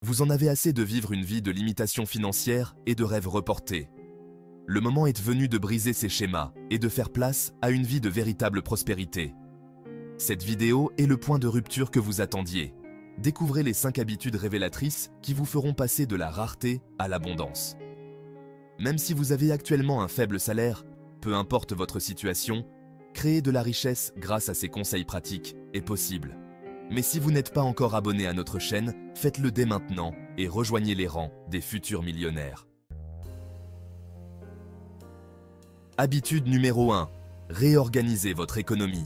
Vous en avez assez de vivre une vie de limitation financière et de rêves reportés. Le moment est venu de briser ces schémas et de faire place à une vie de véritable prospérité. Cette vidéo est le point de rupture que vous attendiez. Découvrez les 5 habitudes révélatrices qui vous feront passer de la rareté à l'abondance. Même si vous avez actuellement un faible salaire, peu importe votre situation, créer de la richesse grâce à ces conseils pratiques est possible. Mais si vous n'êtes pas encore abonné à notre chaîne, faites-le dès maintenant et rejoignez les rangs des futurs millionnaires. Habitude numéro 1. Réorganisez votre économie.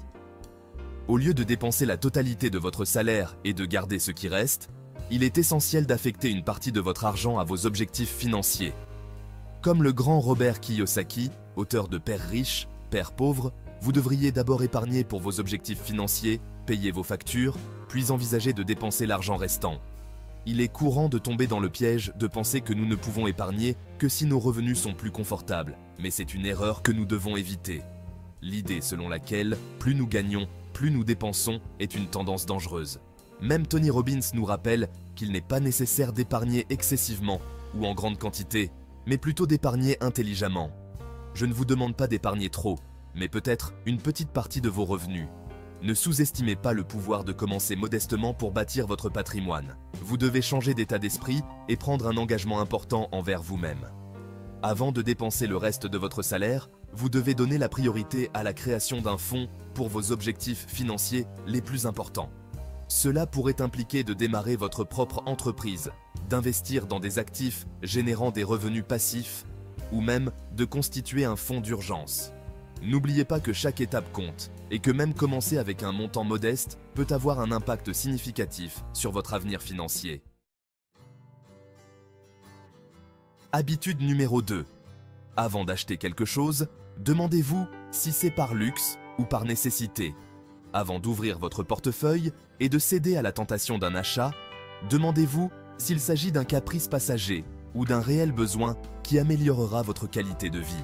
Au lieu de dépenser la totalité de votre salaire et de garder ce qui reste, il est essentiel d'affecter une partie de votre argent à vos objectifs financiers. Comme le grand Robert Kiyosaki, auteur de Père riche, Père pauvre, vous devriez d'abord épargner pour vos objectifs financiers, payer vos factures, puis envisager de dépenser l'argent restant. Il est courant de tomber dans le piège de penser que nous ne pouvons épargner que si nos revenus sont plus confortables, mais c'est une erreur que nous devons éviter. L'idée selon laquelle plus nous gagnons, plus nous dépensons est une tendance dangereuse. Même Tony Robbins nous rappelle qu'il n'est pas nécessaire d'épargner excessivement ou en grande quantité, mais plutôt d'épargner intelligemment. Je ne vous demande pas d'épargner trop, mais peut-être une petite partie de vos revenus. Ne sous-estimez pas le pouvoir de commencer modestement pour bâtir votre patrimoine. Vous devez changer d'état d'esprit et prendre un engagement important envers vous-même. Avant de dépenser le reste de votre salaire, vous devez donner la priorité à la création d'un fonds pour vos objectifs financiers les plus importants. Cela pourrait impliquer de démarrer votre propre entreprise, d'investir dans des actifs générant des revenus passifs, ou même de constituer un fonds d'urgence. N'oubliez pas que chaque étape compte, et que même commencer avec un montant modeste peut avoir un impact significatif sur votre avenir financier. Habitude numéro 2. Avant d'acheter quelque chose, demandez-vous si c'est par luxe ou par nécessité. Avant d'ouvrir votre portefeuille et de céder à la tentation d'un achat, demandez-vous s'il s'agit d'un caprice passager ou d'un réel besoin qui améliorera votre qualité de vie.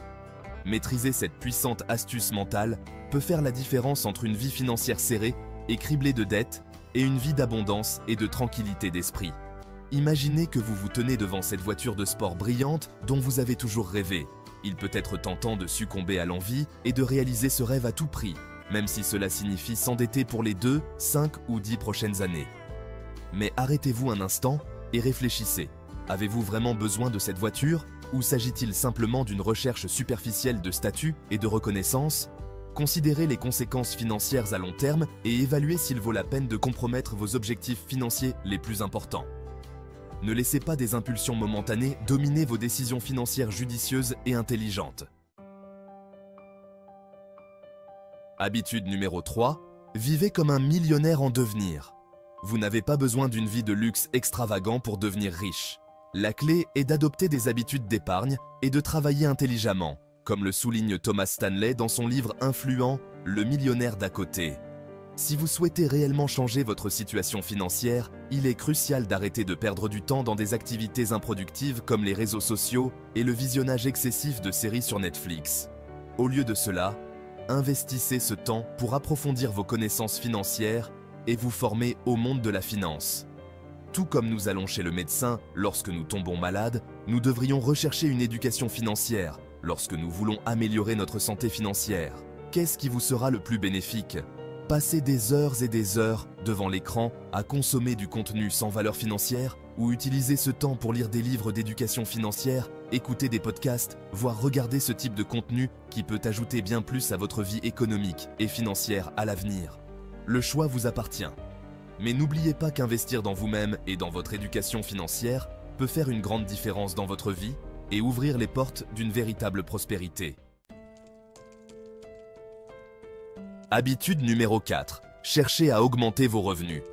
Maîtriser cette puissante astuce mentale peut faire la différence entre une vie financière serrée et criblée de dettes et une vie d'abondance et de tranquillité d'esprit. Imaginez que vous vous tenez devant cette voiture de sport brillante dont vous avez toujours rêvé. Il peut être tentant de succomber à l'envie et de réaliser ce rêve à tout prix, même si cela signifie s'endetter pour les 2, 5 ou 10 prochaines années. Mais arrêtez-vous un instant et réfléchissez. Avez-vous vraiment besoin de cette voiture ou s'agit-il simplement d'une recherche superficielle de statut et de reconnaissance? Considérez les conséquences financières à long terme et évaluez s'il vaut la peine de compromettre vos objectifs financiers les plus importants. Ne laissez pas des impulsions momentanées dominer vos décisions financières judicieuses et intelligentes. Habitude numéro 3. Vivez comme un millionnaire en devenir. Vous n'avez pas besoin d'une vie de luxe extravagant pour devenir riche. La clé est d'adopter des habitudes d'épargne et de travailler intelligemment, comme le souligne Thomas Stanley dans son livre influent « Le millionnaire d'à côté ». Si vous souhaitez réellement changer votre situation financière, il est crucial d'arrêter de perdre du temps dans des activités improductives comme les réseaux sociaux et le visionnage excessif de séries sur Netflix. Au lieu de cela, investissez ce temps pour approfondir vos connaissances financières et vous former au monde de la finance. Tout comme nous allons chez le médecin lorsque nous tombons malades, nous devrions rechercher une éducation financière lorsque nous voulons améliorer notre santé financière. Qu'est-ce qui vous sera le plus bénéfique? Passer des heures et des heures devant l'écran à consommer du contenu sans valeur financière ou utiliser ce temps pour lire des livres d'éducation financière, écouter des podcasts, voire regarder ce type de contenu qui peut ajouter bien plus à votre vie économique et financière à l'avenir. Le choix vous appartient. Mais n'oubliez pas qu'investir dans vous-même et dans votre éducation financière peut faire une grande différence dans votre vie et ouvrir les portes d'une véritable prospérité. Habitude numéro 4. Cherchez à augmenter vos revenus.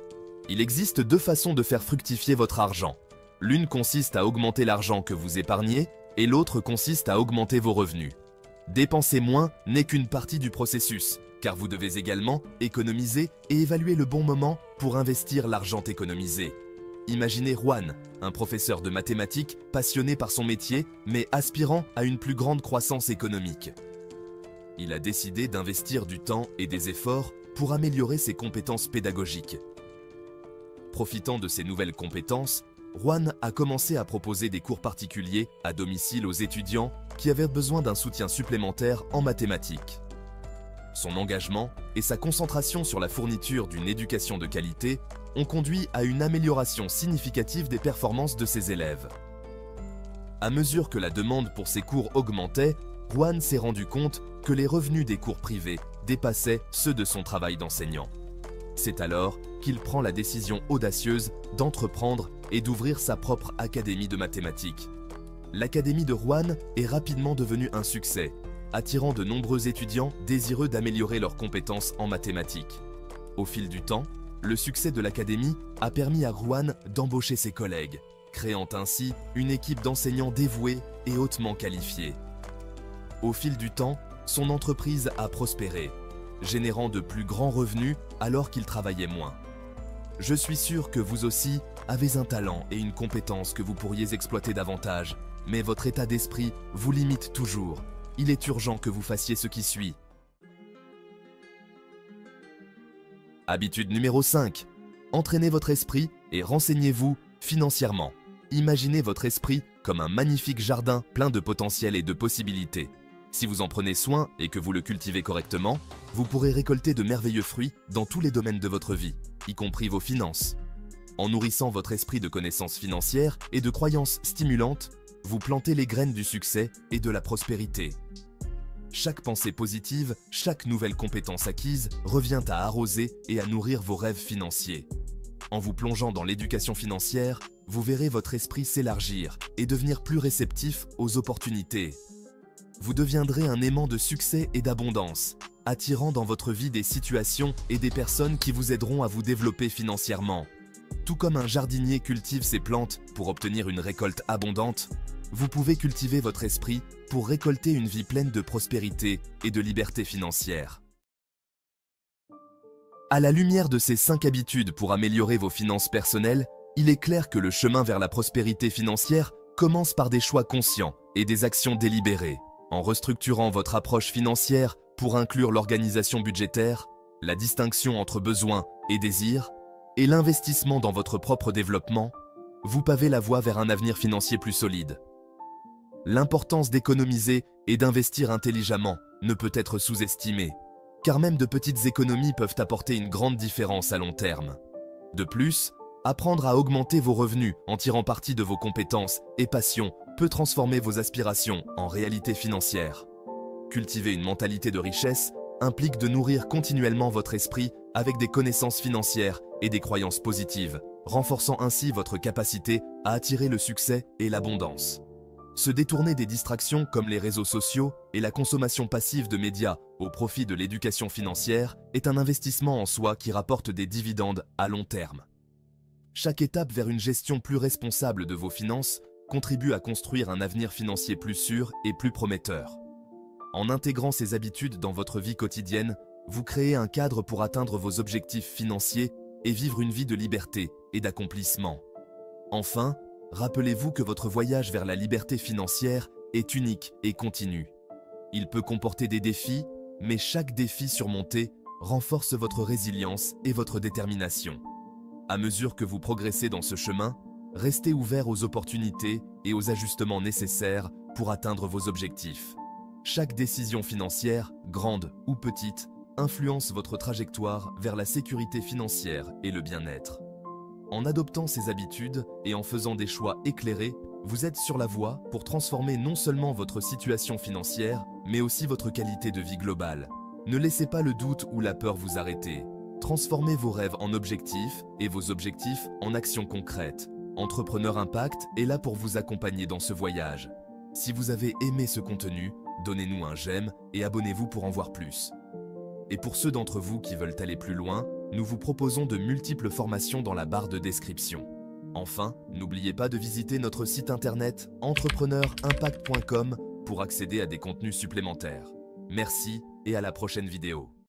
Il existe 2 façons de faire fructifier votre argent. L'une consiste à augmenter l'argent que vous épargnez et l'autre consiste à augmenter vos revenus. Dépenser moins n'est qu'une partie du processus, car vous devez également économiser et évaluer le bon moment pour investir l'argent économisé. Imaginez Juan, un professeur de mathématiques passionné par son métier, mais aspirant à une plus grande croissance économique. Il a décidé d'investir du temps et des efforts pour améliorer ses compétences pédagogiques. Profitant de ces nouvelles compétences, Juan a commencé à proposer des cours particuliers à domicile aux étudiants qui avaient besoin d'un soutien supplémentaire en mathématiques. Son engagement et sa concentration sur la fourniture d'une éducation de qualité ont conduit à une amélioration significative des performances de ses élèves. À mesure que la demande pour ces cours augmentait, Juan s'est rendu compte que les revenus des cours privés dépassaient ceux de son travail d'enseignant. C'est alors qu'il prend la décision audacieuse d'entreprendre et d'ouvrir sa propre académie de mathématiques. L'académie de Juan est rapidement devenue un succès, attirant de nombreux étudiants désireux d'améliorer leurs compétences en mathématiques. Au fil du temps, le succès de l'académie a permis à Juan d'embaucher ses collègues, créant ainsi une équipe d'enseignants dévoués et hautement qualifiés. Au fil du temps, son entreprise a prospéré, générant de plus grands revenus alors qu'il travaillait moins. Je suis sûr que vous aussi avez un talent et une compétence que vous pourriez exploiter davantage, mais votre état d'esprit vous limite toujours. Il est urgent que vous fassiez ce qui suit. Habitude numéro 5. Entraînez votre esprit et renseignez-vous financièrement. Imaginez votre esprit comme un magnifique jardin plein de potentiel et de possibilités. Si vous en prenez soin et que vous le cultivez correctement, vous pourrez récolter de merveilleux fruits dans tous les domaines de votre vie, y compris vos finances. En nourrissant votre esprit de connaissances financières et de croyances stimulantes, vous plantez les graines du succès et de la prospérité. Chaque pensée positive, chaque nouvelle compétence acquise revient à arroser et à nourrir vos rêves financiers. En vous plongeant dans l'éducation financière, vous verrez votre esprit s'élargir et devenir plus réceptif aux opportunités. Vous deviendrez un aimant de succès et d'abondance, attirant dans votre vie des situations et des personnes qui vous aideront à vous développer financièrement. Tout comme un jardinier cultive ses plantes pour obtenir une récolte abondante, vous pouvez cultiver votre esprit pour récolter une vie pleine de prospérité et de liberté financière. À la lumière de ces 5 habitudes pour améliorer vos finances personnelles, il est clair que le chemin vers la prospérité financière commence par des choix conscients et des actions délibérées. En restructurant votre approche financière pour inclure l'organisation budgétaire, la distinction entre besoins et désirs, et l'investissement dans votre propre développement, vous pavez la voie vers un avenir financier plus solide. L'importance d'économiser et d'investir intelligemment ne peut être sous-estimée, car même de petites économies peuvent apporter une grande différence à long terme. De plus, apprendre à augmenter vos revenus en tirant parti de vos compétences et passions peut transformer vos aspirations en réalité financière. Cultiver une mentalité de richesse implique de nourrir continuellement votre esprit avec des connaissances financières et des croyances positives, renforçant ainsi votre capacité à attirer le succès et l'abondance. Se détourner des distractions comme les réseaux sociaux et la consommation passive de médias au profit de l'éducation financière est un investissement en soi qui rapporte des dividendes à long terme. Chaque étape vers une gestion plus responsable de vos finances contribue à construire un avenir financier plus sûr et plus prometteur. En intégrant ces habitudes dans votre vie quotidienne, vous créez un cadre pour atteindre vos objectifs financiers et vivre une vie de liberté et d'accomplissement. Enfin, rappelez-vous que votre voyage vers la liberté financière est unique et continu. Il peut comporter des défis, mais chaque défi surmonté renforce votre résilience et votre détermination. À mesure que vous progressez dans ce chemin, restez ouvert aux opportunités et aux ajustements nécessaires pour atteindre vos objectifs. Chaque décision financière, grande ou petite, influence votre trajectoire vers la sécurité financière et le bien-être. En adoptant ces habitudes et en faisant des choix éclairés, vous êtes sur la voie pour transformer non seulement votre situation financière, mais aussi votre qualité de vie globale. Ne laissez pas le doute ou la peur vous arrêter. Transformez vos rêves en objectifs et vos objectifs en actions concrètes. Entrepreneur Impact est là pour vous accompagner dans ce voyage. Si vous avez aimé ce contenu, donnez-nous un j'aime et abonnez-vous pour en voir plus. Et pour ceux d'entre vous qui veulent aller plus loin, nous vous proposons de multiples formations dans la barre de description. Enfin, n'oubliez pas de visiter notre site internet entrepreneurimpact.com pour accéder à des contenus supplémentaires. Merci et à la prochaine vidéo.